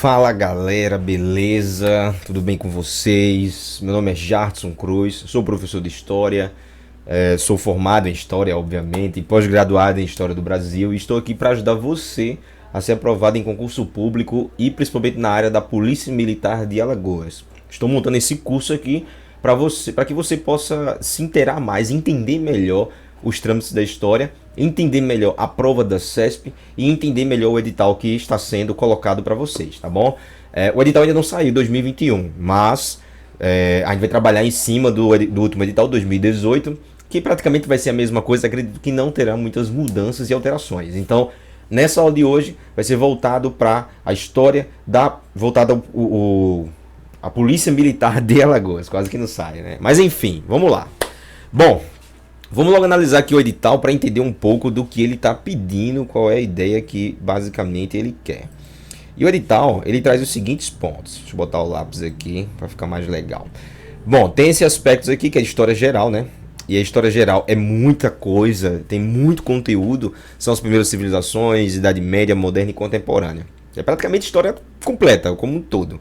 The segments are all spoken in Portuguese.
Fala galera, beleza? Tudo bem com vocês? Meu nome é Jartson Cruz, sou professor de História, sou formado em História, obviamente, e pós-graduado em História do Brasil, e estou aqui para ajudar você a ser aprovado em concurso público e principalmente na área da Polícia Militar de Alagoas. Estou montando esse curso aqui para que você possa se inteirar mais, entender melhor os trâmites da história, entender melhor a prova da CESP e entender melhor o edital que está sendo colocado para vocês, tá bom? O edital ainda não saiu 2021, mas a gente vai trabalhar em cima do último edital 2018, que praticamente vai ser a mesma coisa. Acredito que não terá muitas mudanças e alterações. Então, nessa aula de hoje vai ser voltado para a história voltada a Polícia Militar de Alagoas, quase que não sai, né? Mas enfim, vamos lá. Bom, vamos logo analisar aqui o edital para entender um pouco do que ele está pedindo, qual é a ideia que basicamente ele quer. E o edital, ele traz os seguintes pontos. Deixa eu botar o lápis aqui para ficar mais legal. Bom, tem esses aspectos aqui que é a história geral, né? E a história geral é muita coisa, tem muito conteúdo. São as primeiras civilizações, Idade Média, Moderna e Contemporânea. É praticamente história completa, como um todo.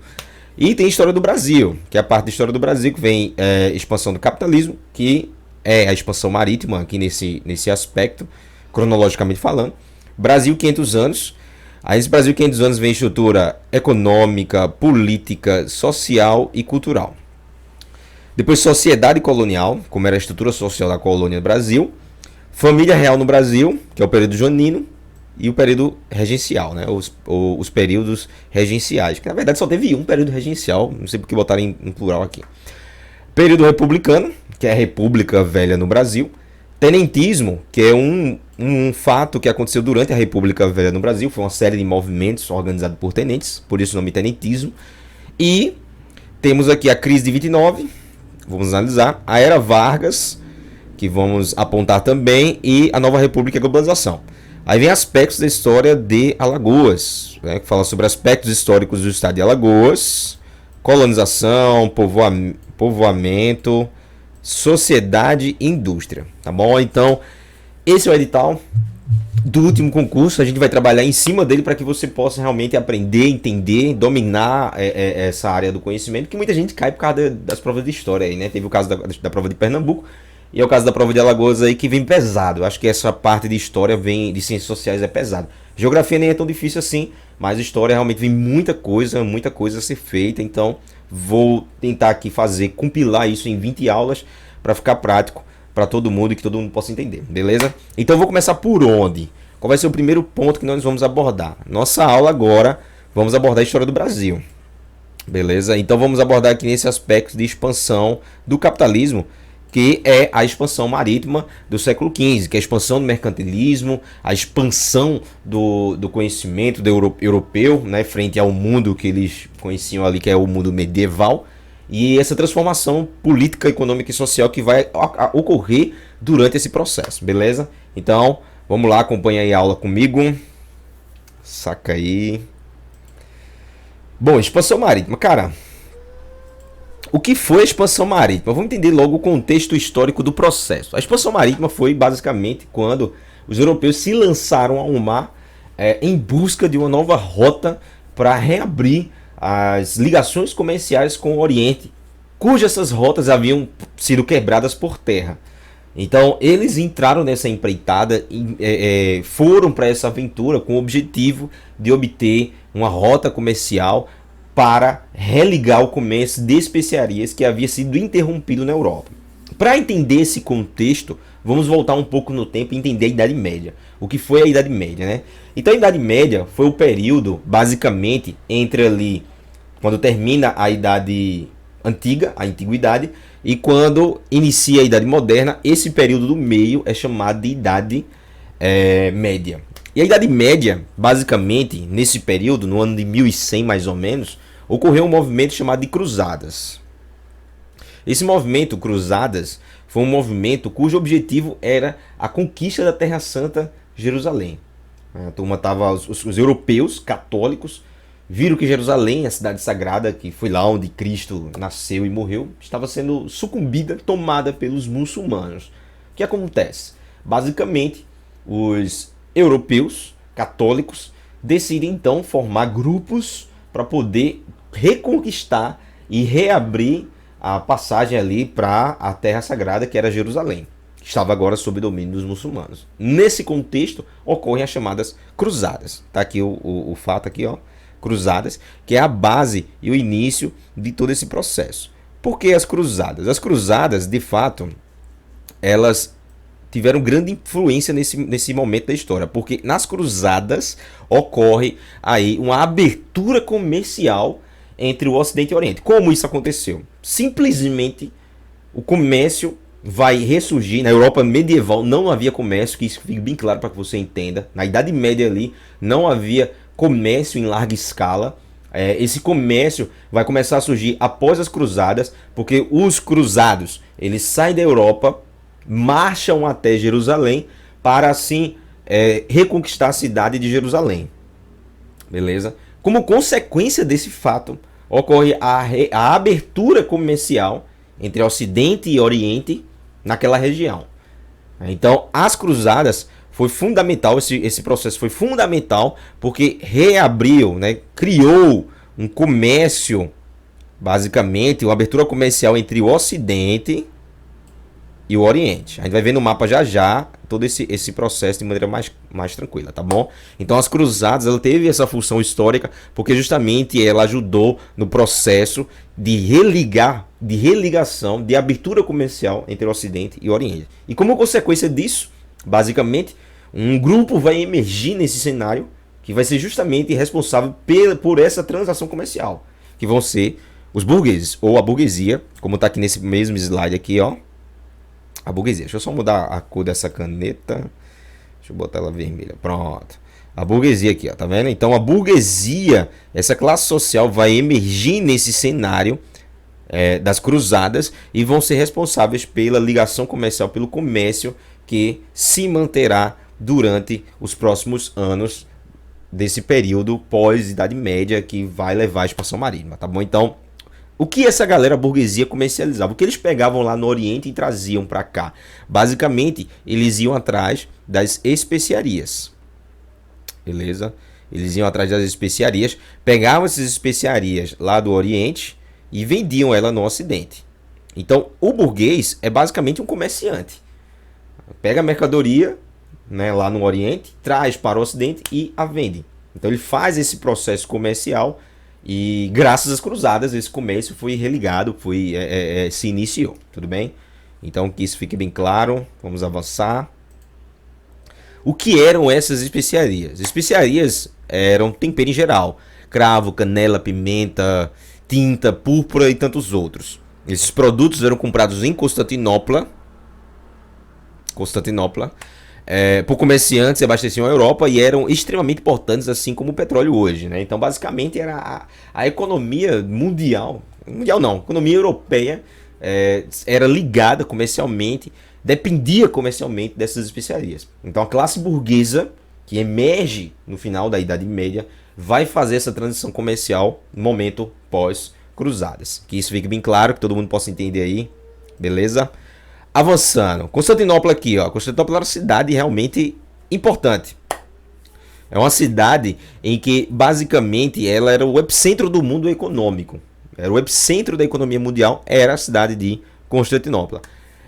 E tem história do Brasil, que é a parte da história do Brasil que vem expansão do capitalismo, que é a expansão marítima aqui nesse aspecto, cronologicamente falando. Brasil 500 anos. Aí esse Brasil 500 anos vem estrutura econômica, política, social e cultural. Depois sociedade colonial, como era a estrutura social da colônia do Brasil. Família real no Brasil, que é o período joanino. E o período regencial, né? Os períodos regenciais. Que na verdade só teve um período regencial, não sei por que botaram em plural aqui. Período republicano, que é a República Velha no Brasil. Tenentismo, que é um fato que aconteceu durante a República Velha no Brasil. Foi uma série de movimentos organizados por tenentes, por isso o nome tenentismo. E temos aqui a crise de 29, vamos analisar. A Era Vargas, que vamos apontar também. E a Nova República e a Globalização. Aí vem aspectos da história de Alagoas, né, que fala sobre aspectos históricos do estado de Alagoas, colonização, povoamento, sociedade e indústria, tá bom? Então, esse é o edital do último concurso. A gente vai trabalhar em cima dele para que você possa realmente aprender, entender, dominar essa área do conhecimento, que muita gente cai por causa das provas de história aí, né? Teve o caso da prova de Pernambuco e é o caso da prova de Alagoas aí, que vem pesado. Eu acho que essa parte de história de ciências sociais é pesado. Geografia nem é tão difícil assim, mas história realmente vem muita coisa a ser feita. Então vou tentar aqui compilar isso em 20 aulas para ficar prático para todo mundo e que todo mundo possa entender, beleza? Então vou começar por onde? Qual vai ser o primeiro ponto que nós vamos abordar? Nossa aula agora, vamos abordar a história do Brasil, beleza? Então vamos abordar aqui nesse aspecto de expansão do capitalismo, que é a expansão marítima do século XV, que é a expansão do mercantilismo, a expansão do conhecimento europeu, né, frente ao mundo que eles conheciam ali, que é o mundo medieval, e essa transformação política, econômica e social que vai ocorrer durante esse processo, beleza? Então, vamos lá, acompanha aí a aula comigo. Saca aí. Bom, expansão marítima, cara. O que foi a expansão marítima? Vamos entender logo o contexto histórico do processo. A expansão marítima foi basicamente quando os europeus se lançaram ao mar em busca de uma nova rota para reabrir as ligações comerciais com o Oriente, cujas essas rotas haviam sido quebradas por terra. Então eles entraram nessa empreitada e foram para essa aventura com o objetivo de obter uma rota comercial para religar o comércio de especiarias que havia sido interrompido na Europa. Para entender esse contexto, vamos voltar um pouco no tempo e entender a Idade Média. O que foi a Idade Média, né? Então a Idade Média foi o período, basicamente, entre ali, quando termina a Idade Antiga, a Antiguidade, e quando inicia a Idade Moderna. Esse período do meio é chamado de Idade Média. E a Idade Média, basicamente, nesse período, no ano de 1100 mais ou menos, ocorreu um movimento chamado de Cruzadas. Esse movimento, Cruzadas, foi um movimento cujo objetivo era a conquista da Terra Santa, Jerusalém. A turma tava, os europeus católicos viram que Jerusalém, a cidade sagrada, que foi lá onde Cristo nasceu e morreu, estava sendo sucumbida, tomada pelos muçulmanos. O que acontece? Basicamente, os europeus católicos decidem então formar grupos para poder reconquistar e reabrir a passagem ali para a Terra Sagrada, que era Jerusalém, que estava agora sob domínio dos muçulmanos. Nesse contexto, ocorrem as chamadas cruzadas. Tá aqui o fato aqui, ó, cruzadas, que é a base e o início de todo esse processo. Por que as cruzadas? As cruzadas, de fato, elas tiveram grande influência nesse momento da história, porque nas cruzadas ocorre aí uma abertura comercial entre o Ocidente e o Oriente. Como isso aconteceu? Simplesmente o comércio vai ressurgir. Na Europa medieval não havia comércio, que isso fique bem claro para que você entenda. Na Idade Média ali não havia comércio em larga escala. Esse comércio vai começar a surgir após as cruzadas, porque os cruzados eles saem da Europa, marcham até Jerusalém para assim reconquistar a cidade de Jerusalém. Beleza? Como consequência desse fato, ocorre a abertura comercial entre Ocidente e Oriente naquela região. Então, as cruzadas foi fundamental, esse processo foi fundamental porque reabriu, né, criou um comércio, basicamente, uma abertura comercial entre o Ocidente e o Oriente. A gente vai ver no mapa já já todo esse processo de maneira mais tranquila, tá bom? Então as cruzadas, ela teve essa função histórica porque justamente ela ajudou no processo de religação, de abertura comercial entre o Ocidente e o Oriente. E como consequência disso, basicamente, um grupo vai emergir nesse cenário que vai ser justamente responsável por essa transação comercial, que vão ser os burgueses, ou a burguesia, como está aqui nesse mesmo slide aqui, ó. A burguesia. Deixa eu só mudar a cor dessa caneta. Deixa eu botar ela vermelha. Pronto. A burguesia aqui, ó. Tá vendo? Então a burguesia, essa classe social vai emergir nesse cenário das cruzadas e vão ser responsáveis pela ligação comercial, pelo comércio que se manterá durante os próximos anos desse período pós-Idade Média que vai levar à expansão marítima, tá bom? Então, o que essa galera burguesia comercializava? O que eles pegavam lá no Oriente e traziam para cá? Basicamente, eles iam atrás das especiarias. Beleza? Eles iam atrás das especiarias, pegavam essas especiarias lá do Oriente e vendiam ela no Ocidente. Então, o burguês é basicamente um comerciante. Pega a mercadoria, né, lá no Oriente, traz para o Ocidente e a vende. Então, ele faz esse processo comercial. E graças às cruzadas esse comércio foi religado, se iniciou, tudo bem? Então que isso fique bem claro, vamos avançar. O que eram essas especiarias? Especiarias eram tempero em geral, cravo, canela, pimenta, tinta, púrpura e tantos outros. Esses produtos eram comprados em Constantinopla, por comerciantes que abasteciam a Europa e eram extremamente importantes, assim como o petróleo hoje, né? Então, basicamente, era a economia mundial não, a economia europeia era ligada comercialmente, dependia comercialmente dessas especiarias. Então, a classe burguesa, que emerge no final da Idade Média, vai fazer essa transição comercial no momento pós-cruzadas. Que isso fique bem claro, que todo mundo possa entender aí, beleza? Avançando, Constantinopla aqui, ó. Constantinopla era uma cidade realmente importante. É uma cidade em que basicamente ela era o epicentro do mundo econômico. Era o epicentro da economia mundial, era a cidade de Constantinopla.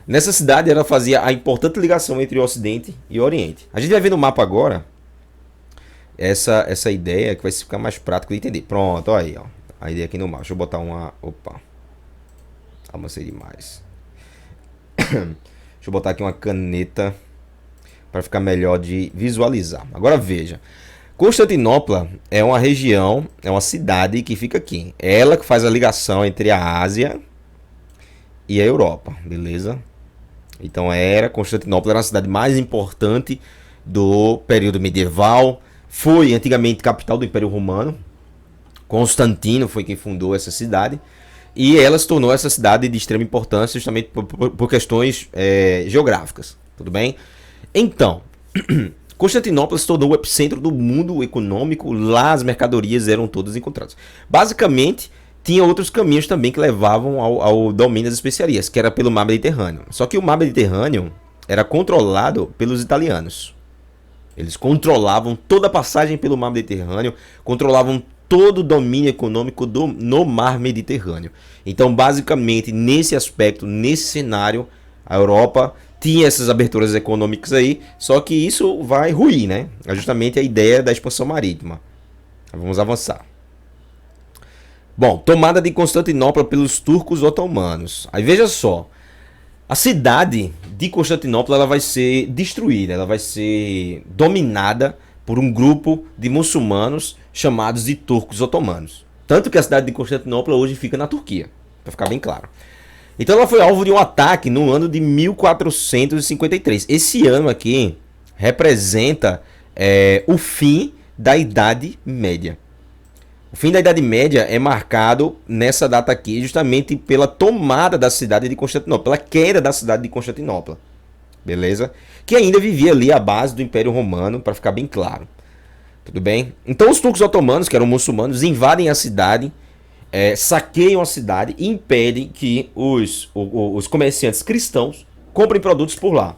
Nessa cidade ela fazia a importante ligação entre o Ocidente e o Oriente. A gente vai ver no mapa agora essa ideia que vai ficar mais prático de entender. Pronto, olha aí, ó. A ideia aqui no mapa. Deixa eu botar uma... Opa. Avancei demais. Deixa eu botar aqui uma caneta para ficar melhor de visualizar. Agora veja, Constantinopla é uma região, é uma cidade que fica aqui. É ela que faz a ligação entre a Ásia e a Europa, beleza? Então Constantinopla era a cidade mais importante do período medieval. Foi antigamente capital do Império Romano. Constantino foi quem fundou essa cidade. E ela se tornou essa cidade de extrema importância justamente por questões geográficas, tudo bem? Então, Constantinopla se tornou o epicentro do mundo econômico, lá as mercadorias eram todas encontradas. Basicamente, tinha outros caminhos também que levavam ao domínio das especiarias, que era pelo mar Mediterrâneo. Só que o mar Mediterrâneo era controlado pelos italianos. Eles controlavam toda a passagem pelo mar Mediterrâneo, controlavam todo o domínio econômico no mar Mediterrâneo. Então, basicamente, nesse aspecto, nesse cenário, a Europa tinha essas aberturas econômicas aí, só que isso vai ruir, né? É justamente a ideia da expansão marítima. Vamos avançar. Bom, tomada de Constantinopla pelos turcos otomanos. Aí veja só, a cidade de Constantinopla ela vai ser destruída, ela vai ser dominada por um grupo de muçulmanos chamados de turcos otomanos. Tanto que a cidade de Constantinopla hoje fica na Turquia, para ficar bem claro. Então ela foi alvo de um ataque no ano de 1453. Esse ano aqui representa o fim da Idade Média. O fim da Idade Média é marcado nessa data aqui justamente pela tomada da cidade de Constantinopla, pela queda da cidade de Constantinopla. Beleza? Que ainda vivia ali à base do Império Romano, para ficar bem claro. Tudo bem? Então os turcos otomanos, que eram muçulmanos, invadem a cidade, saqueiam a cidade e impedem que os comerciantes cristãos comprem produtos por lá.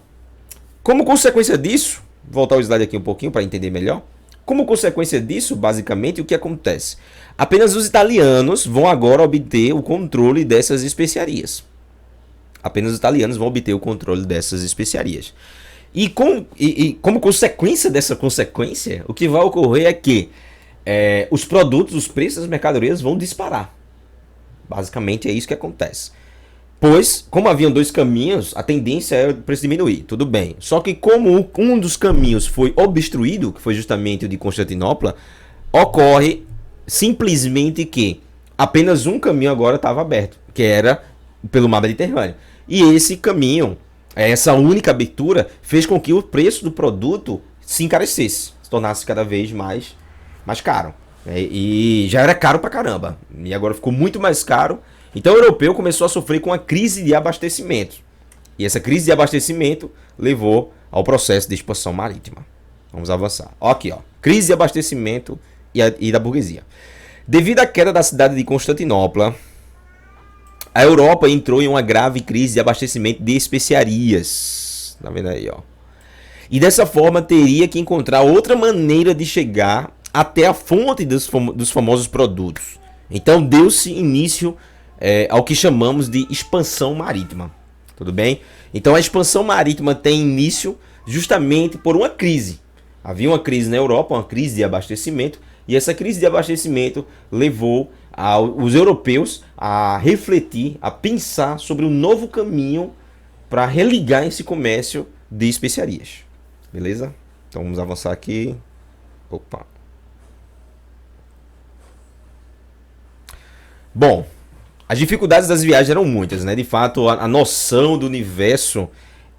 Como consequência disso, vou voltar o slide aqui um pouquinho para entender melhor. Como consequência disso, basicamente, o que acontece? Apenas os italianos vão agora obter o controle dessas especiarias. Apenas os italianos vão obter o controle dessas especiarias. E como consequência dessa consequência, o que vai ocorrer é que os produtos, os preços das mercadorias vão disparar. Basicamente é isso que acontece. Pois, como haviam dois caminhos, a tendência é o preço diminuir, tudo bem. Só que como um dos caminhos foi obstruído, que foi justamente o de Constantinopla, ocorre simplesmente que apenas um caminho agora estava aberto, que era pelo mar Mediterrâneo. E esse caminho, essa única abertura, fez com que o preço do produto se encarecesse, se tornasse cada vez mais caro. E já era caro pra caramba, e agora ficou muito mais caro. Então o europeu começou a sofrer com a crise de abastecimento. E essa crise de abastecimento levou ao processo de expansão marítima. Vamos avançar. Aqui, ó. Crise de abastecimento e da burguesia. Devido à queda da cidade de Constantinopla, a Europa entrou em uma grave crise de abastecimento de especiarias. Tá vendo aí, ó? E dessa forma teria que encontrar outra maneira de chegar até a fonte dos famosos produtos. Então deu-se início ao que chamamos de expansão marítima. Tudo bem? Então a expansão marítima tem início justamente por uma crise. Havia uma crise na Europa, uma crise de abastecimento, e essa crise de abastecimento levou os europeus a refletir, a pensar sobre um novo caminho para religar esse comércio de especiarias. Beleza? Então vamos avançar aqui. Opa. Bom, as dificuldades das viagens eram muitas, né? De fato, a noção do universo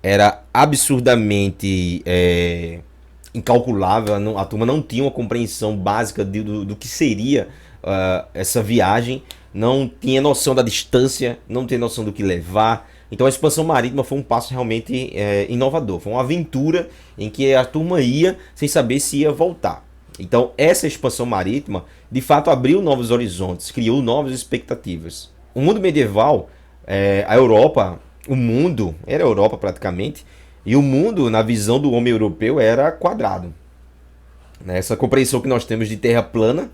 era absurdamente incalculável. A turma não tinha uma compreensão básica do que seria essa viagem, não tinha noção da distância, não tinha noção do que levar. Então a expansão marítima foi um passo realmente inovador. Foi uma aventura em que a turma ia sem saber se ia voltar. Então essa expansão marítima, de fato, abriu novos horizontes, criou novas expectativas. O mundo medieval, a Europa, o mundo, era a Europa praticamente, e o mundo, na visão do homem europeu, era quadrado. Essa compreensão que nós temos de terra plana,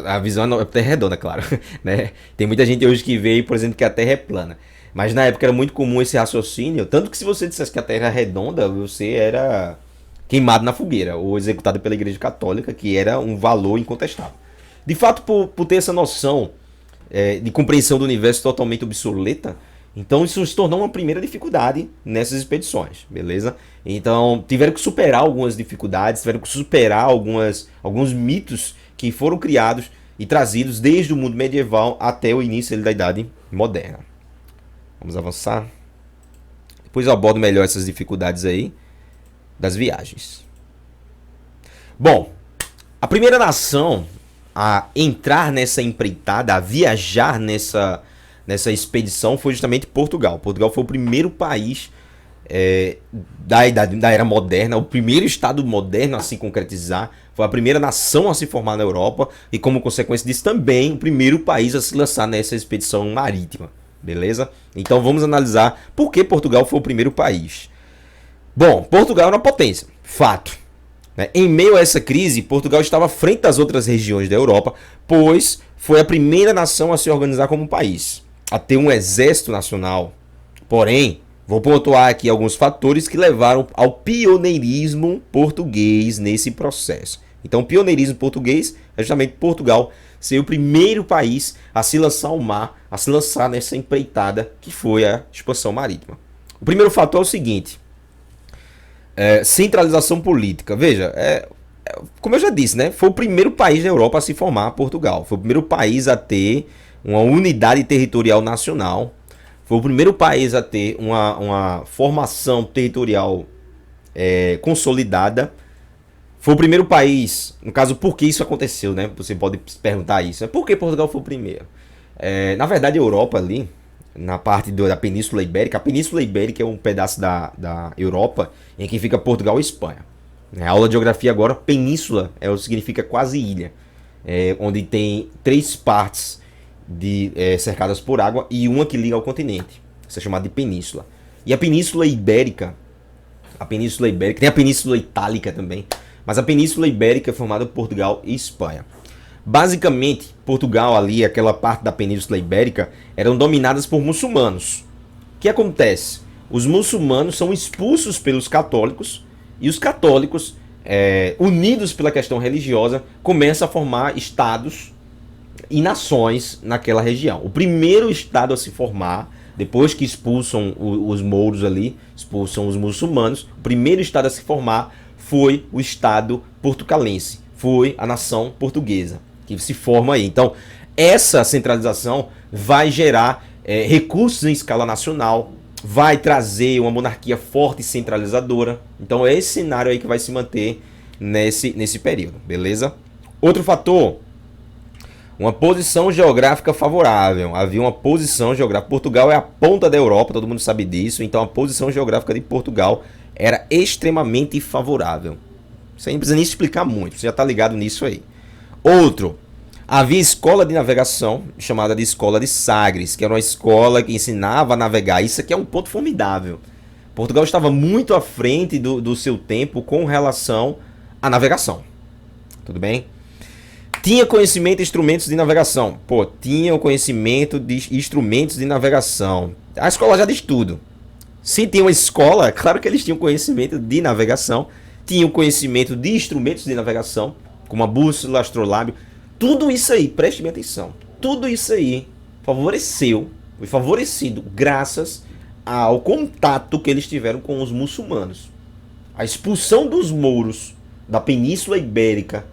a visão é terra redonda, claro. Né? Tem muita gente hoje que vê, por exemplo, que a terra é plana. Mas na época era muito comum esse raciocínio, tanto que se você dissesse que a terra é redonda, você era queimado na fogueira, ou executado pela Igreja Católica, que era um valor incontestável. De fato, por ter essa noção de compreensão do universo totalmente obsoleta, então isso se tornou uma primeira dificuldade nessas expedições, beleza? Então tiveram que superar algumas dificuldades, tiveram que superar alguns mitos que foram criados e trazidos desde o mundo medieval até o início da Idade Moderna. Vamos avançar. Depois eu abordo melhor essas dificuldades aí das viagens. Bom, a primeira nação a entrar nessa empreitada, a viajar nessa expedição foi justamente Portugal. Portugal foi o primeiro país da era moderna, o primeiro estado moderno a se concretizar, foi a primeira nação a se formar na Europa e, como consequência disso, também o primeiro país a se lançar nessa expedição marítima. Beleza? Então vamos analisar por que Portugal foi o primeiro país. Bom, Portugal era uma potência, fato. né? Em meio a essa crise, Portugal estava à frente das outras regiões da Europa, pois foi a primeira nação a se organizar como um país, a ter um exército nacional. Porém, vou pontuar aqui alguns fatores que levaram ao pioneirismo português nesse processo. Então, o pioneirismo português é justamente Portugal ser o primeiro país a se lançar ao mar, a se lançar nessa empreitada que foi a expansão marítima. O primeiro fator é o seguinte: centralização política. Veja, como eu já disse, né, foi o primeiro país da Europa a se formar, Portugal. Foi o primeiro país a ter uma unidade territorial nacional. Foi o primeiro país a ter uma formação territorial consolidada. Foi o primeiro país, no caso, por que isso aconteceu, né? Você pode se perguntar isso. Por que Portugal foi o primeiro? Na verdade, a Europa ali, na parte da Península Ibérica, a Península Ibérica é um pedaço da Europa em que fica Portugal e Espanha. A aula de geografia agora, península, significa quase ilha, onde tem 3 partes cercadas por água e uma que liga ao continente. Isso é chamado de península. E a Península Ibérica, tem a Península Itálica também, mas a Península Ibérica é formada por Portugal e Espanha. Basicamente, Portugal ali, aquela parte da Península Ibérica, eram dominadas por muçulmanos. O que acontece? Os muçulmanos são expulsos pelos católicos e os católicos, unidos pela questão religiosa, começam a formar estados e nações naquela região. O primeiro estado a se formar, depois que expulsam os mouros ali, expulsam os muçulmanos, o primeiro estado a se formar foi o estado portucalense, foi a nação portuguesa, que se forma aí. Então, essa centralização vai gerar recursos em escala nacional, vai trazer uma monarquia forte e centralizadora. Então, é esse cenário aí que vai se manter nesse período, beleza? Outro fator: uma posição geográfica favorável. Havia uma posição geográfica. Portugal é a ponta da Europa, todo mundo sabe disso. Então a posição geográfica de Portugal era extremamente favorável. Você não precisa nem explicar muito, você já está ligado nisso aí. Outro: havia escola de navegação, chamada de Escola de Sagres, que era uma escola que ensinava a navegar. Isso aqui é um ponto formidável. Portugal estava muito à frente do seu tempo com relação à navegação. Tudo bem? Tinha conhecimento de instrumentos de navegação. Tinha conhecimento de instrumentos de navegação. A escola já diz tudo. Se tinha uma escola, claro que eles tinham conhecimento de navegação. Tinham conhecimento de instrumentos de navegação, como a bússola, astrolábio. Tudo isso aí, preste bem atenção. Tudo isso aí foi favorecido graças ao contato que eles tiveram com os muçulmanos. A expulsão dos mouros da Península Ibérica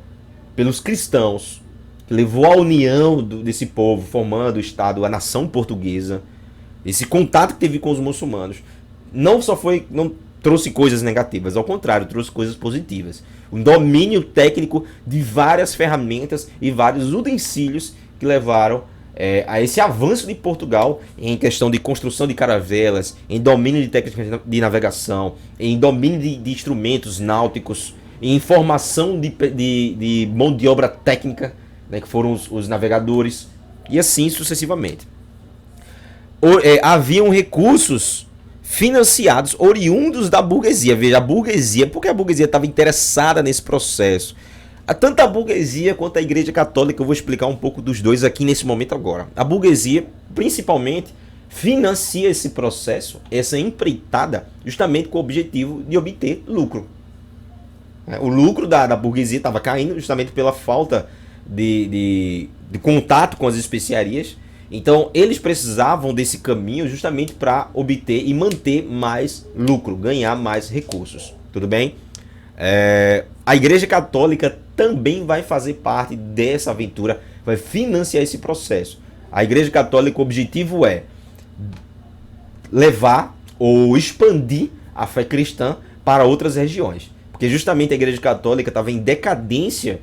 pelos cristãos, que levou à união desse povo, formando o Estado, a nação portuguesa. Esse contato que teve com os muçulmanos não trouxe coisas negativas, ao contrário, trouxe coisas positivas. Um domínio técnico de várias ferramentas e vários utensílios que levaram a esse avanço de Portugal em questão de construção de caravelas, em domínio de técnicas de navegação, em domínio de instrumentos náuticos, em formação de mão de obra técnica, né, que foram os navegadores, e assim sucessivamente. Haviam recursos financiados oriundos da burguesia. Veja, a burguesia, porque a burguesia estava interessada nesse processo. Tanto a burguesia quanto a Igreja Católica, eu vou explicar um pouco dos dois aqui nesse momento agora. A burguesia, principalmente, financia esse processo, essa empreitada, justamente com o objetivo de obter lucro. O lucro da burguesia estava caindo justamente pela falta de contato com as especiarias. Então eles precisavam desse caminho justamente para obter e manter mais lucro, ganhar mais recursos. Tudo bem? A Igreja Católica também vai fazer parte dessa aventura, vai financiar esse processo. A Igreja Católica, o objetivo é levar ou expandir a fé cristã para outras regiões. Porque justamente a Igreja Católica estava em decadência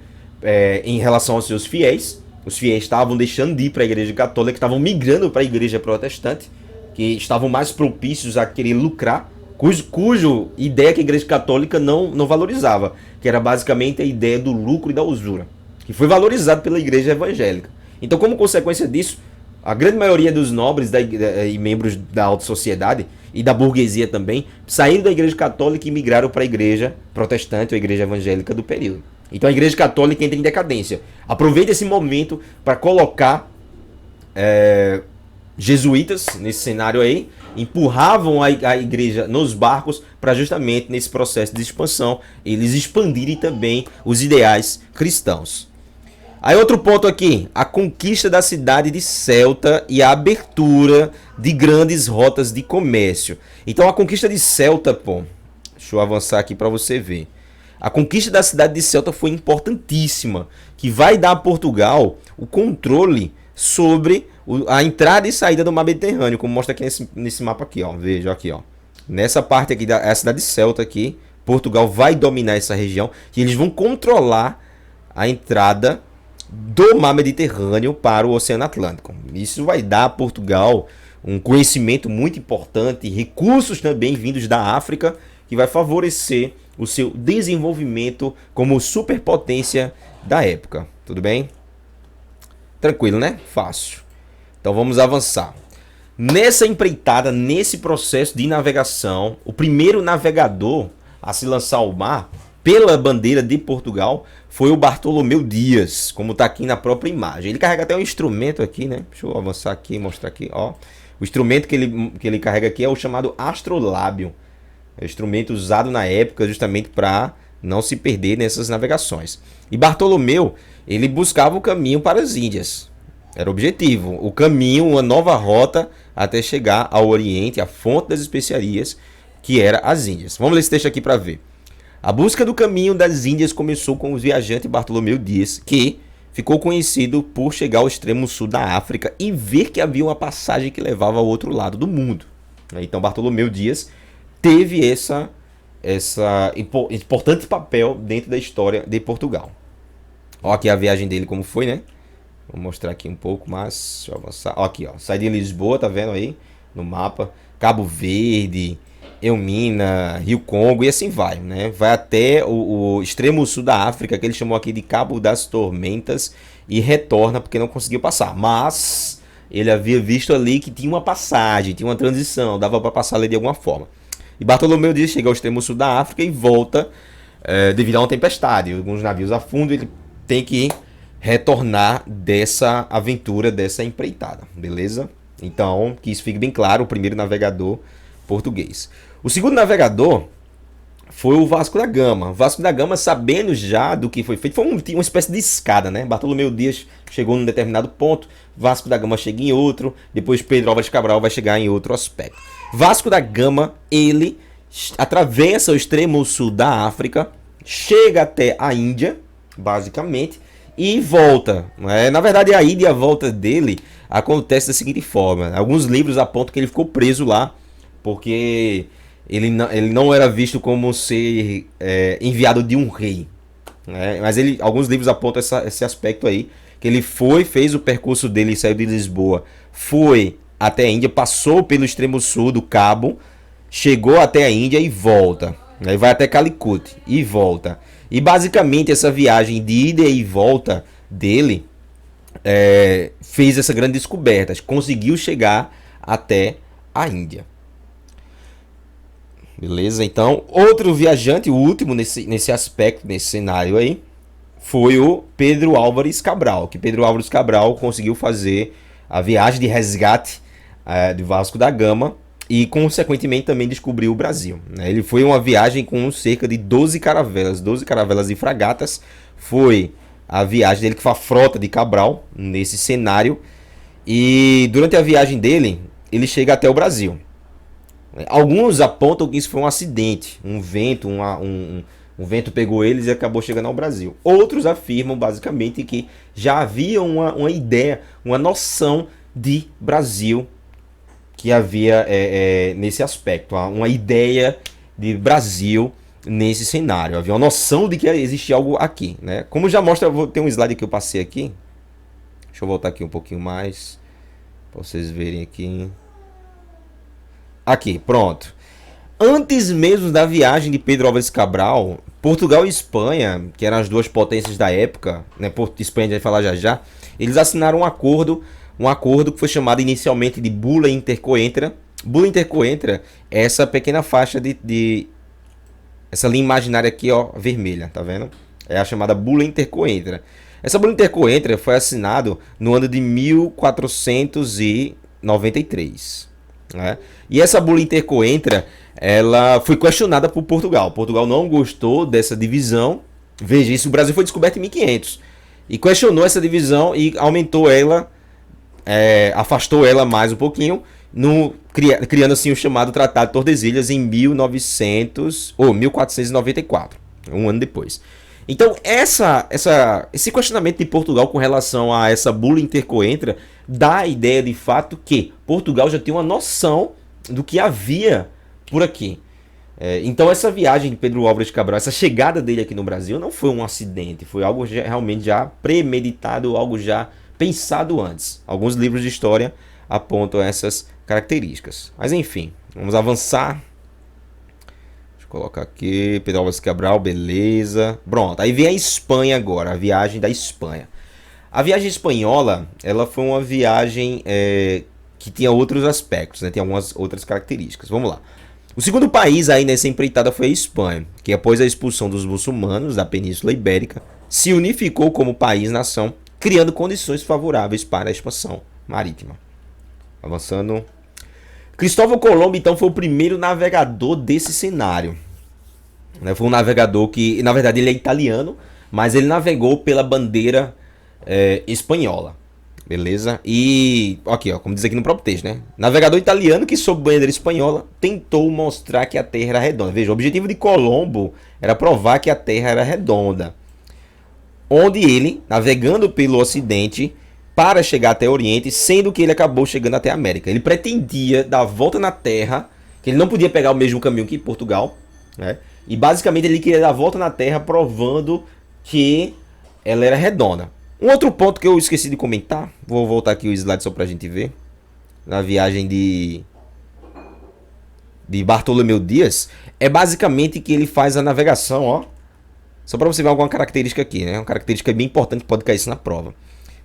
em relação aos seus fiéis. Os fiéis estavam deixando de ir para a Igreja Católica, estavam migrando para a Igreja Protestante, que estavam mais propícios a querer lucrar, cujo ideia que a Igreja Católica não valorizava, que era basicamente a ideia do lucro e da usura, que foi valorizado pela Igreja Evangélica. Então, como consequência disso, A grande maioria dos nobres e membros da alta sociedade e da burguesia também saíram da igreja católica e migraram para a igreja protestante ou a igreja evangélica do período. Então a igreja católica entra em decadência. Aproveita esse momento para colocar jesuítas nesse cenário aí, empurravam a igreja nos barcos para justamente nesse processo de expansão eles expandirem também os ideais cristãos. Aí outro ponto aqui, a conquista da cidade de Ceuta e a abertura de grandes rotas de comércio. Então a conquista de Ceuta, pô, deixa eu avançar aqui para você ver. A conquista da cidade de Ceuta foi importantíssima, que vai dar a Portugal o controle sobre a entrada e saída do mar Mediterrâneo, como mostra aqui nesse mapa aqui, ó. Veja aqui, ó. Nessa parte aqui da cidade de Ceuta aqui, Portugal vai dominar essa região e eles vão controlar a entrada do mar Mediterrâneo para o Oceano Atlântico. Isso vai dar a Portugal um conhecimento muito importante, recursos também vindos da África, que vai favorecer o seu desenvolvimento como superpotência da época. Tudo bem? Tranquilo, né? Fácil. Então vamos avançar. Nessa empreitada, nesse processo de navegação, o primeiro navegador a se lançar ao mar pela bandeira de Portugal foi o Bartolomeu Dias, como está aqui na própria imagem. Ele carrega até um instrumento aqui, né? Deixa eu avançar aqui e mostrar aqui, ó. O instrumento que ele carrega aqui é o chamado astrolábio. É um instrumento usado na época justamente para não se perder nessas navegações. E Bartolomeu, ele buscava o caminho para as Índias. Era o objetivo, o caminho, uma nova rota até chegar ao Oriente, a fonte das especiarias, que era as Índias. Vamos ler esse texto aqui para ver. A busca do caminho das Índias começou com o viajante Bartolomeu Dias, que ficou conhecido por chegar ao extremo sul da África e ver que havia uma passagem que levava ao outro lado do mundo. Então Bartolomeu Dias teve essa importante papel dentro da história de Portugal. Olha aqui a viagem dele como foi, né? Vou mostrar aqui um pouco mais. Deixa eu avançar. Ó, aqui, ó. Sai de Lisboa, tá vendo aí? No mapa. Cabo Verde, Elmina, Rio Congo e assim vai, né? Vai até o extremo sul da África, que ele chamou aqui de Cabo das Tormentas, e retorna porque não conseguiu passar. Mas ele havia visto ali que tinha uma passagem, tinha uma transição, dava para passar ali de alguma forma. E Bartolomeu Dias chega ao extremo sul da África e volta devido a uma tempestade. Alguns navios afundam, ele tem que retornar dessa aventura, dessa empreitada, beleza? Então, que isso fique bem claro, o primeiro navegador português. O segundo navegador foi o Vasco da Gama. O Vasco da Gama, sabendo já do que foi feito, foi uma espécie de escada, né? Bartolomeu Dias chegou num determinado ponto, Vasco da Gama chega em outro, depois Pedro Álvares Cabral vai chegar em outro aspecto. Vasco da Gama, ele atravessa o extremo sul da África, chega até a Índia, basicamente, e volta. Na verdade, a ida e a volta dele acontece da seguinte forma. Alguns livros apontam que ele ficou preso lá, porque ele não era visto como ser enviado de um rei. Mas alguns livros apontam esse aspecto aí, que ele fez o percurso dele, saiu de Lisboa, foi até a Índia, passou pelo extremo sul do Cabo, chegou até a Índia e volta. Aí vai até Calicut e volta. E basicamente essa viagem de ida e volta dele fez essa grande descoberta. Conseguiu chegar até a Índia. Beleza? Então, outro viajante, o último nesse aspecto, nesse cenário aí, foi o Pedro Álvares Cabral. Que Pedro Álvares Cabral conseguiu fazer a viagem de resgate de Vasco da Gama e, consequentemente, também descobriu o Brasil. Ele foi uma viagem com cerca de 12 caravelas e fragatas. Foi a viagem dele, que foi a frota de Cabral, nesse cenário. E durante a viagem dele, ele chega até o Brasil. Alguns apontam que isso foi um acidente, um vento, um vento pegou eles e acabou chegando ao Brasil. Outros afirmam, basicamente, que já havia uma ideia, uma noção de Brasil, que havia nesse aspecto, uma ideia de Brasil nesse cenário. Havia uma noção de que existia algo aqui, né? Como já mostra, vou ter um slide que eu passei aqui. Deixa eu voltar aqui um pouquinho mais, para vocês verem aqui. Aqui, pronto. Antes mesmo da viagem de Pedro Álvares Cabral, Portugal e Espanha, que eram as duas potências da época, né? Espanha a gente vai falar já já, eles assinaram um acordo um acordo que foi chamado inicialmente de Bula Intercoentra. Bula Intercoentra é essa pequena faixa essa linha imaginária aqui, ó, vermelha, tá vendo? É a chamada Bula Intercoentra. Essa Bula Intercoentra foi assinado no ano de 1493, né? E essa Bula Intercoentra, ela foi questionada por Portugal. Portugal não gostou dessa divisão. Veja, isso, o Brasil foi descoberto em 1500 e questionou essa divisão e aumentou ela, afastou ela mais um pouquinho, criando assim o chamado Tratado de Tordesilhas em 1494, um ano depois. Então esse questionamento de Portugal com relação a essa Bula Intercoentra dá a ideia de fato que Portugal já tinha uma noção do que havia por aqui. Então essa viagem de Pedro Álvares de Cabral, essa chegada dele aqui no Brasil não foi um acidente, foi algo realmente já premeditado, algo já pensado antes. Alguns livros de história apontam essas características. Mas enfim, vamos avançar. Deixa eu colocar aqui, Pedro Álvares de Cabral, beleza. Pronto, aí vem a Espanha agora, a viagem da Espanha. A viagem espanhola, ela foi uma viagem que tinha outros aspectos, né? Tem algumas outras características. Vamos lá. O segundo país aí nessa empreitada foi a Espanha, que após a expulsão dos muçulmanos da Península Ibérica, se unificou como país-nação, criando condições favoráveis para a expansão marítima. Avançando. Cristóvão Colombo, então, foi o primeiro navegador desse cenário. Foi um navegador que, na verdade, ele é italiano, mas ele navegou pela bandeira espanhola. Beleza? E aqui, ó, como diz aqui no próprio texto, né? Navegador italiano que, sob bandeira espanhola, tentou mostrar que a Terra era redonda. Veja, o objetivo de Colombo era provar que a Terra era redonda. Onde ele, navegando pelo Ocidente para chegar até o Oriente, sendo que ele acabou chegando até a América. Ele pretendia dar a volta na Terra, que ele não podia pegar o mesmo caminho que Portugal, né? E basicamente ele queria dar a volta na Terra provando que ela era redonda. Um outro ponto que eu esqueci de comentar, vou voltar aqui o slide só pra gente ver, na viagem de Bartolomeu Dias, é basicamente que ele faz a navegação, ó, só pra você ver alguma característica aqui, né, uma característica bem importante que pode cair isso na prova,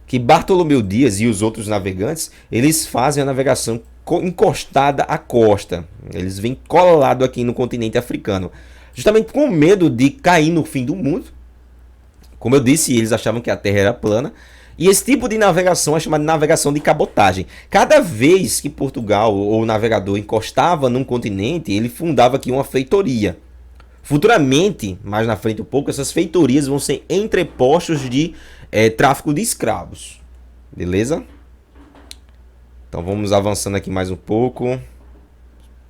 que Bartolomeu Dias e os outros navegantes, eles fazem a navegação encostada à costa, eles vêm colado aqui no continente africano, justamente com medo de cair no fim do mundo. Como eu disse, eles achavam que a Terra era plana. E esse tipo de navegação é chamada de navegação de cabotagem. Cada vez que Portugal ou o navegador encostava num continente, ele fundava aqui uma feitoria. Futuramente, mais na frente um pouco, essas feitorias vão ser entrepostos de tráfico de escravos. Beleza? Então vamos avançando aqui mais um pouco.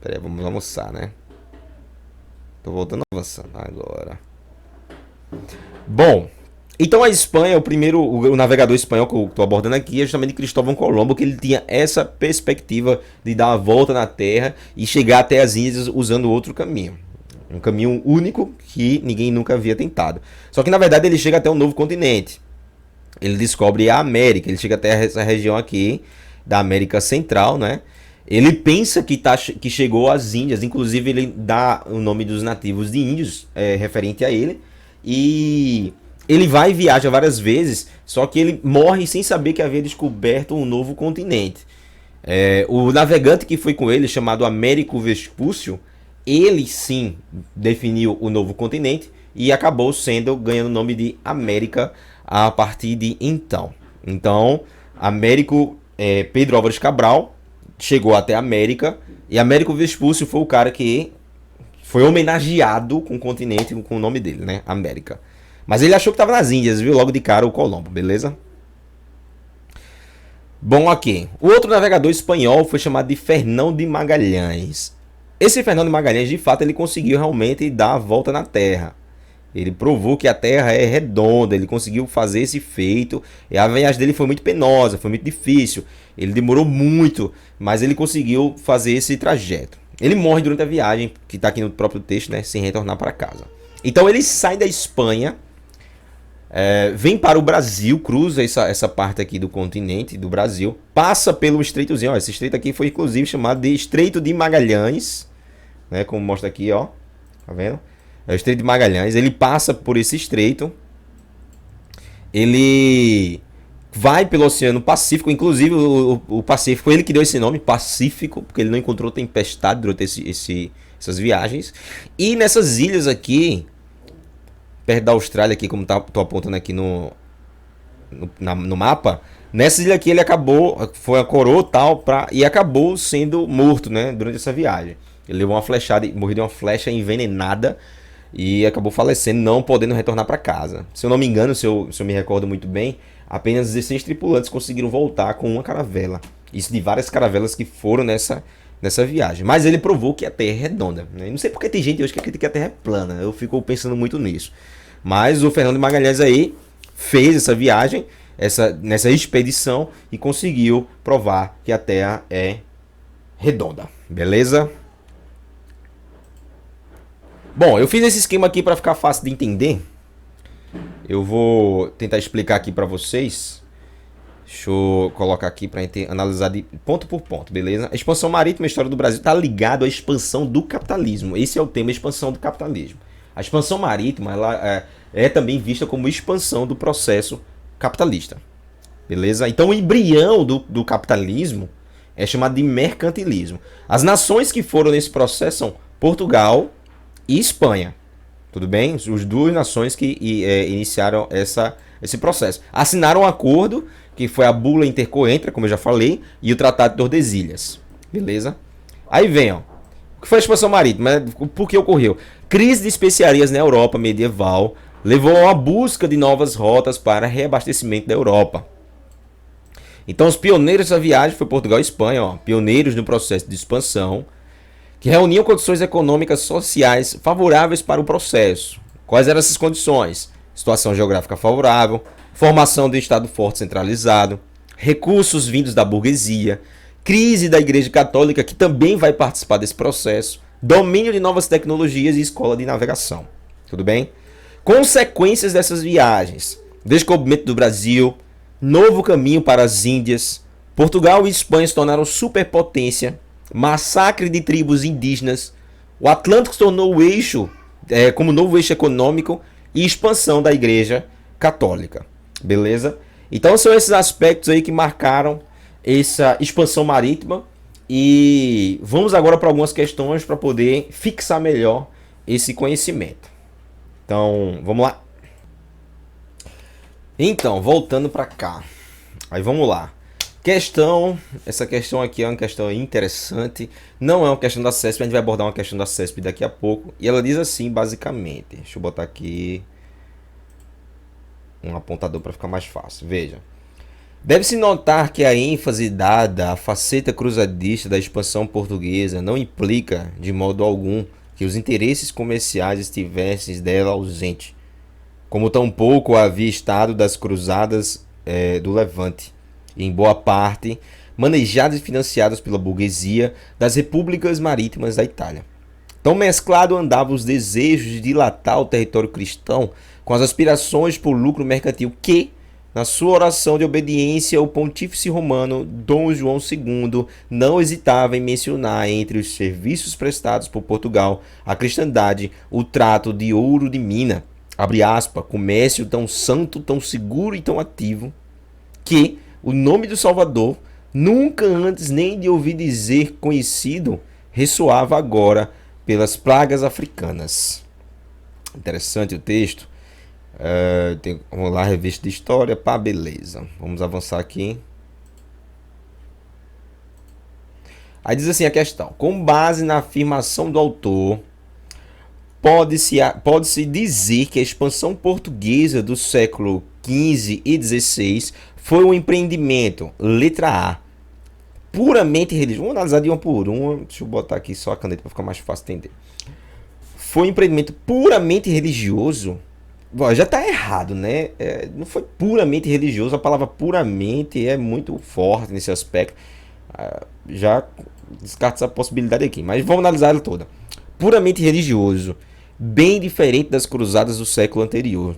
Pera aí, vamos almoçar, né? Tô voltando avançando agora. Bom, então a Espanha, o navegador espanhol que eu estou abordando aqui é justamente Cristóvão Colombo, que ele tinha essa perspectiva de dar a volta na Terra e chegar até as Índias usando outro caminho. Um caminho único que ninguém nunca havia tentado. Só que na verdade ele chega até um novo continente. Ele descobre a América, ele chega até essa região aqui da América Central, né? Ele pensa que chegou às Índias, inclusive ele dá o nome dos nativos de índios referente a ele. E ele vai e viaja várias vezes, só que ele morre sem saber que havia descoberto um novo continente. O navegante que foi com ele, chamado Américo Vespúcio, ele sim definiu o novo continente e acabou ganhando o nome de América a partir de então. Então, Pedro Álvares Cabral chegou até a América e Américo Vespúcio foi o cara que foi homenageado com o continente com o nome dele, né? América. Mas ele achou que estava nas Índias, viu? Logo de cara o Colombo, beleza? Bom, aqui. O outro navegador espanhol foi chamado de Fernão de Magalhães. Esse Fernão de Magalhães, de fato, ele conseguiu realmente dar a volta na Terra. Ele provou que a Terra é redonda, ele conseguiu fazer esse feito. E a viagem dele foi muito penosa, foi muito difícil. Ele demorou muito, mas ele conseguiu fazer esse trajeto. Ele morre durante a viagem, que está aqui no próprio texto, né, sem retornar para casa. Então ele sai da Espanha, vem para o Brasil, cruza essa parte aqui do continente do Brasil, passa pelo estreitozinho, ó, esse estreito aqui foi inclusive chamado de Estreito de Magalhães, né, como mostra aqui, ó, tá vendo? É o Estreito de Magalhães, ele passa por esse estreito, ele vai pelo Oceano Pacífico, inclusive o Pacífico, ele que deu esse nome, Pacífico, porque ele não encontrou tempestade durante essas viagens. E nessas ilhas aqui, perto da Austrália, aqui, como tô apontando aqui no mapa, nessa ilha aqui ele acabou, foi a coroa tal, e acabou sendo morto, né, durante essa viagem. Ele levou uma flechada, morreu de uma flecha envenenada e acabou falecendo, não podendo retornar para casa. Se eu não me engano, se eu me recordo muito bem, apenas 16 tripulantes conseguiram voltar com uma caravela. Isso de várias caravelas que foram nessa viagem. Mas ele provou que a Terra é redonda, né? Não sei porque tem gente hoje que acredita que a Terra é plana. Eu fico pensando muito nisso. Mas o Fernando de Magalhães aí fez essa viagem, nessa expedição, e conseguiu provar que a Terra é redonda. Beleza? Bom, eu fiz esse esquema aqui para ficar fácil de entender. Eu vou tentar explicar aqui para vocês. Deixa eu colocar aqui para analisar de ponto por ponto, beleza? A expansão marítima, a história do Brasil, está ligado à expansão do capitalismo. Esse é o tema, expansão do capitalismo. A expansão marítima ela é também vista como expansão do processo capitalista, beleza? Então o embrião do capitalismo é chamado de mercantilismo. As nações que foram nesse processo são Portugal e Espanha. Tudo bem? As duas nações que iniciaram esse processo. Assinaram um acordo, que foi a Bula Intercoentra, como eu já falei, e o Tratado de Tordesilhas. Beleza? Aí vem, ó. O que foi a expansão marítima? Por que ocorreu? Crise de especiarias na Europa medieval levou a uma busca de novas rotas para reabastecimento da Europa. Então os pioneiros da viagem foi Portugal e Espanha, ó, pioneiros no processo de expansão, que reuniam condições econômicas e sociais favoráveis para o processo. Quais eram essas condições? Situação geográfica favorável, formação de um Estado forte centralizado, recursos vindos da burguesia, crise da Igreja Católica, que também vai participar desse processo, domínio de novas tecnologias e escola de navegação. Tudo bem? Consequências dessas viagens: descobrimento do Brasil, novo caminho para as Índias, Portugal e Espanha se tornaram superpotência, massacre de tribos indígenas, o Atlântico se tornou o eixo, como novo eixo econômico, e expansão da Igreja Católica. Beleza? Então são esses aspectos aí que marcaram essa expansão marítima, e vamos agora para algumas questões para poder fixar melhor esse conhecimento. Então, vamos lá. Então, voltando para cá. Aí vamos lá. Essa questão aqui é uma questão interessante. Não é uma questão da CESP, a gente vai abordar uma questão da CESP daqui a pouco. E ela diz assim, basicamente. Deixa eu botar aqui um apontador para ficar mais fácil. Veja. Deve-se notar que a ênfase dada à faceta cruzadista da expansão portuguesa não implica, de modo algum, que os interesses comerciais estivessem dela ausentes, como tampouco havia estado das cruzadas do Levante, em boa parte manejadas e financiadas pela burguesia das repúblicas marítimas da Itália. Tão mesclado andavam os desejos de dilatar o território cristão com as aspirações por lucro mercantil que, na sua oração de obediência, o pontífice romano Dom João II não hesitava em mencionar entre os serviços prestados por Portugal à cristandade o trato de ouro de mina, abre aspas, comércio tão santo, tão seguro e tão ativo, que o nome do Salvador, nunca antes nem de ouvir dizer conhecido, ressoava agora pelas pragas africanas. Interessante o texto. Vamos lá, revista de história, pá, beleza. Vamos avançar aqui. Aí diz assim a questão: com base na afirmação do autor, pode-se dizer que a expansão portuguesa do século XV e XVI foi um empreendimento, letra A, puramente religioso. Vamos analisar de uma por uma. Deixa eu botar aqui só a caneta para ficar mais fácil entender. Foi um empreendimento puramente religioso. Bom, já está errado, né? Não foi puramente religioso. A palavra puramente é muito forte nesse aspecto. Já descarta essa possibilidade aqui. Mas vamos analisar ela toda. Puramente religioso. Bem diferente das cruzadas do século anterior.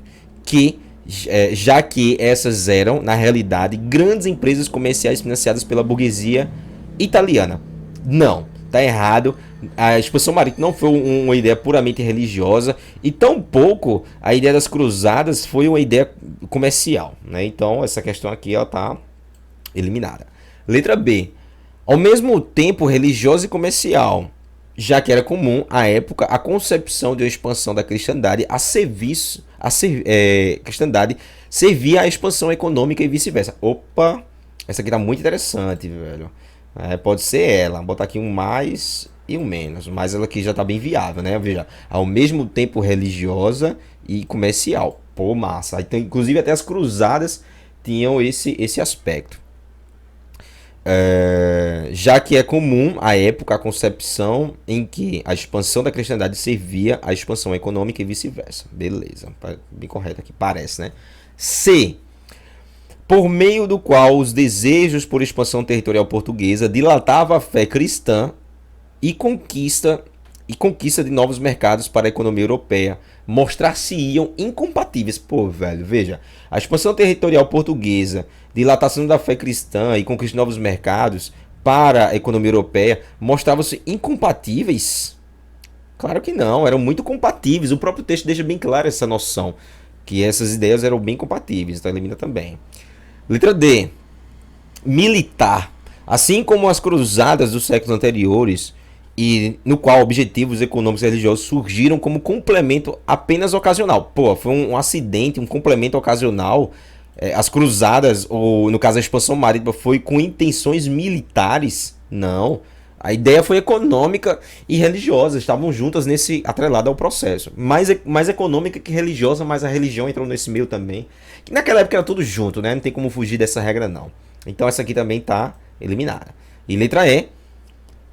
Já que essas eram, na realidade, grandes empresas comerciais financiadas pela burguesia italiana. Não. Tá errado. A expansão marítima não foi uma ideia puramente religiosa e tampouco a ideia das cruzadas foi uma ideia comercial, né? Então essa questão aqui ela tá eliminada. Letra B. Ao mesmo tempo religiosa e comercial, já que era comum à época a concepção de uma expansão da cristandade a serviço, cristandade servia à expansão econômica e vice-versa. Opa, essa aqui tá muito interessante, velho. Pode ser ela, botar aqui um mais e um menos, mas ela aqui já tá bem viável, né? Veja, ao mesmo tempo religiosa e comercial. Pô, massa. Então, inclusive até as cruzadas tinham esse aspecto. Já que é comum à época a concepção em que a expansão da cristandade servia à expansão econômica e vice-versa. Beleza, bem correto aqui, parece, né? C. Por meio do qual os desejos por expansão territorial portuguesa dilatava a fé cristã e conquista de novos mercados para a economia europeia, mostrar-se-iam incompatíveis. Pô, velho, veja, a expansão territorial portuguesa, dilatação da fé cristã e conquista de novos mercados para a economia europeia mostravam-se incompatíveis? Claro que não, eram muito compatíveis. O próprio texto deixa bem clara essa noção, que essas ideias eram bem compatíveis, então elimina também. Letra D. Militar. Assim como as cruzadas dos séculos anteriores, e no qual objetivos econômicos e religiosos surgiram como complemento apenas ocasional. Pô, foi um acidente, um complemento ocasional. As cruzadas, ou no caso a expansão marítima, foi com intenções militares? Não. A ideia foi econômica e religiosa, estavam juntas nesse atrelado ao processo. Mais econômica que religiosa, mas a religião entrou nesse meio também. Que naquela época era tudo junto, né? Não tem como fugir dessa regra, não. Então essa aqui também está eliminada. E letra E,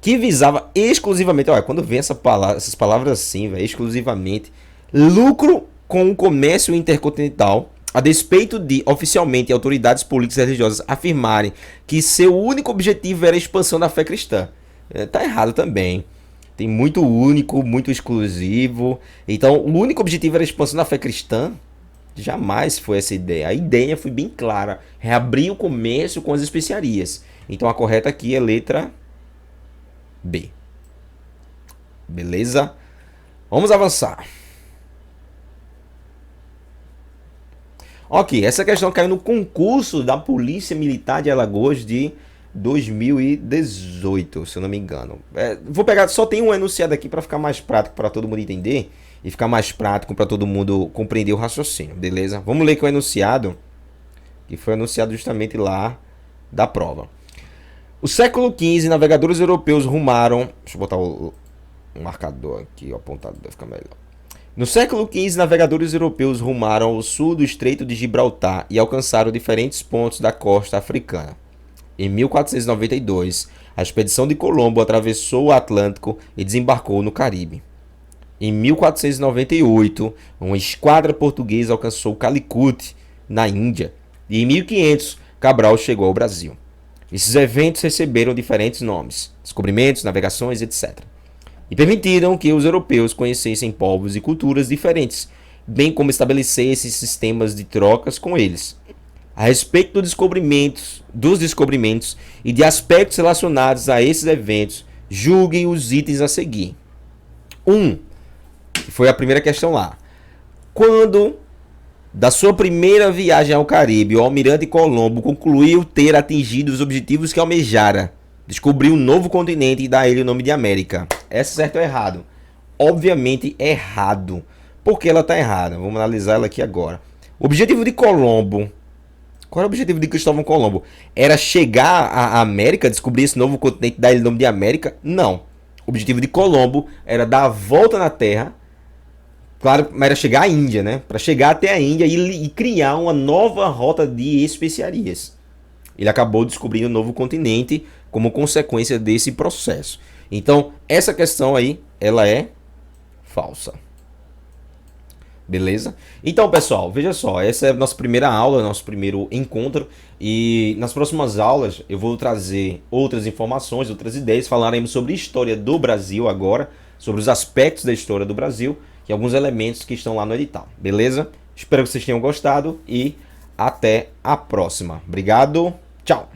que visava exclusivamente, olha, quando vem essas palavras assim, véio, exclusivamente, lucro com o comércio intercontinental, a despeito de, oficialmente, autoridades políticas e religiosas afirmarem que seu único objetivo era a expansão da fé cristã. Tá errado também. Tem muito único, muito exclusivo. Então, o único objetivo era a expansão da fé cristã? Jamais foi essa ideia. A ideia foi bem clara. Reabrir o comércio com as especiarias. Então, a correta aqui é letra B. Beleza? Vamos avançar. Ok, essa questão caiu no concurso da Polícia Militar de Alagoas de 2018, se eu não me engano. Vou pegar, só tem um enunciado aqui para ficar mais prático para todo mundo entender e ficar mais prático para todo mundo compreender o raciocínio, beleza? Vamos ler que é o enunciado, que foi anunciado justamente lá da prova. O século XV, navegadores europeus rumaram... Deixa eu botar o marcador aqui, o apontado, vai ficar melhor. No século XV, navegadores europeus rumaram ao sul do Estreito de Gibraltar e alcançaram diferentes pontos da costa africana. Em 1492, a expedição de Colombo atravessou o Atlântico e desembarcou no Caribe. Em 1498, uma esquadra portuguesa alcançou Calicut, na Índia, e em 1500, Cabral chegou ao Brasil. Esses eventos receberam diferentes nomes, descobrimentos, navegações, etc. E permitiram que os europeus conhecessem povos e culturas diferentes, bem como estabelecessem sistemas de trocas com eles. A respeito dos descobrimentos e de aspectos relacionados a esses eventos, julguem os itens a seguir. 1. Foi a primeira questão lá. Quando da sua primeira viagem ao Caribe, o almirante Colombo concluiu ter atingido os objetivos que almejara, descobriu um novo continente e dá a ele o nome de América. Essa certo ou errado? Obviamente errado. Por que ela está errada? Vamos analisar ela aqui agora. O objetivo de Colombo... Qual era o objetivo de Cristóvão Colombo? Era chegar à América, descobrir esse novo continente e dar ele o nome de América? Não. O objetivo de Colombo era dar a volta na Terra. Claro, mas era chegar à Índia, né? Para chegar até a Índia e criar uma nova rota de especiarias. Ele acabou descobrindo um novo continente como consequência desse processo. Então, essa questão aí, ela é falsa. Beleza? Então, pessoal, veja só, essa é a nossa primeira aula, nosso primeiro encontro. E nas próximas aulas eu vou trazer outras informações, outras ideias. Falaremos sobre história do Brasil agora, sobre os aspectos da história do Brasil e alguns elementos que estão lá no edital. Beleza? Espero que vocês tenham gostado e até a próxima. Obrigado, tchau!